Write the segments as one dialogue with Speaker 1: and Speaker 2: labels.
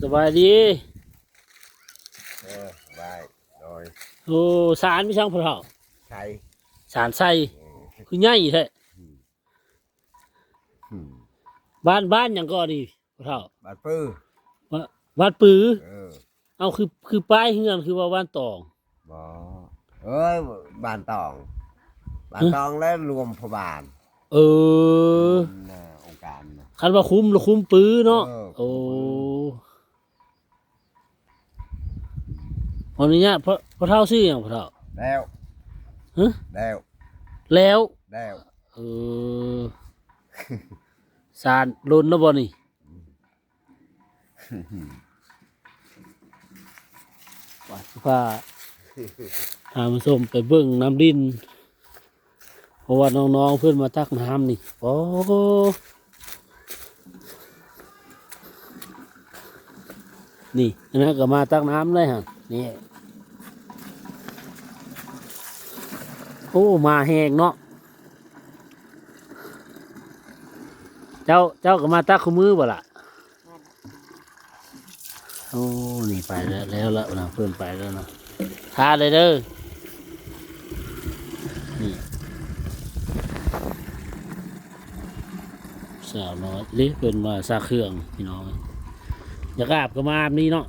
Speaker 1: สบายดี
Speaker 2: บายโดย
Speaker 1: โอ้สารไม่ช่างพอเท่า
Speaker 2: ใช่
Speaker 1: สารใส่คือใหญ่แท้บ้านอย่างก็ดีพอเท่า
Speaker 2: บาดปื้อ
Speaker 1: ว่าบ้านปือ
Speaker 2: เออ
Speaker 1: เอาคือป้ายเฮือนคือว่าบ้านตอง
Speaker 2: บ่เอ้ยบ้านตองแล้วรวมพบาล
Speaker 1: เออ
Speaker 2: องค์การนะ
Speaker 1: คันว่าคุ้มปื้อเนาะโอ้วันนี้พอเท่าซื้ออย่างพอเท่า
Speaker 2: แล้ว
Speaker 1: ฮะ
Speaker 2: แล้ว
Speaker 1: แล้วเออสารลนแล้วบ่นี่ว่าสิพาหามาส้มไปเบิ่งน้ำดินเพราะว่าน้องๆเพื่อนมาตักน้ำนี่โอ้นี่นะก็มาตักน้ำเลยฮะนี่โอ้มาแห้งเนาะเจ้าก็มาตักขมือบ่ล่ะโอ้นี่ไปแล้วนะเพื่อนไปแล้วเนาะทาเลยเด้อนี่สาวน้อยเล็กเพิ่นมาซาเครื่องพี่น้องอยากอาบก็มาอาบนี่เนาะ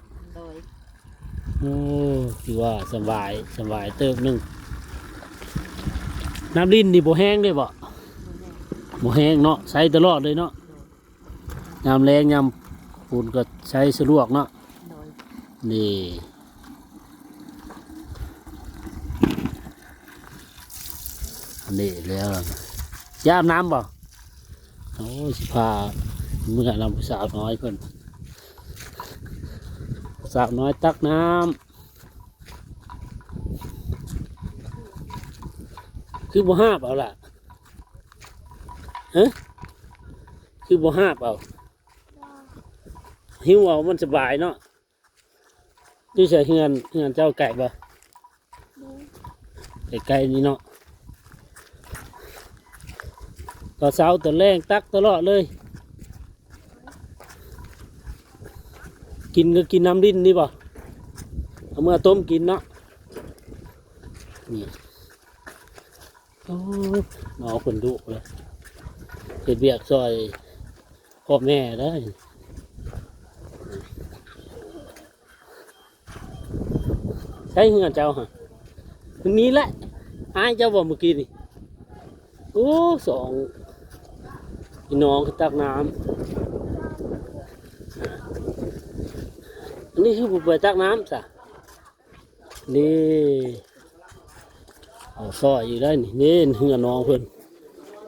Speaker 1: โอ้คือว่าสบายเติมหนึ่งน้ำลิ้นนี่บ่แห้งเลยบ่แห้งเนาะใช้ตลอดเลยเนาะยามแรงยามฝนก็ใช้สะดวกเนาะนี่อันนี้แล้วยามน้ำบ่โอ้สิพาเมื่อนำสาวน้อยเพิ่นสาวน้อยตักน้ำคือบ่ห้าบเอาล่ะฮะคือบ่ห้าบเอาหิวเอามันสบายเนาะดูเสียเฮือนเจ้าไก่บ่ไก่นี่เนาะตอนเช้าตอนแรงตักตลอดเลยกินก็กินน้ำดิ้นนี่บ่เอาเมื่อต้มกินเนาะนี่โอ้หนอคนดุเลยเฮ็ดเบียกซอยพ่อแม่ได้ใช้เงินเจ้าฮะนี้แหละอายเจ้าบอกเมื่อกี้นี่โอ้สองพี่น้องตักน้ำอันนี้คือบุปผาตักน้ำจ้ะนี่เอาซอยอยู่ได้นี่เหือน้องเพิ่น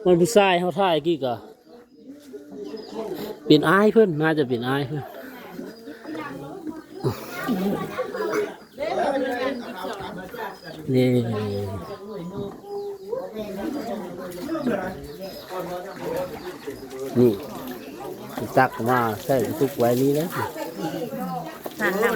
Speaker 1: มันผู้ชายเขาท่ายกี่กะเป็นอายเพิ่นน่าจะเป็นอายเพิ่นนี่ตักมาใส่ทุกไว้นี้แล้ว
Speaker 3: หันหลัง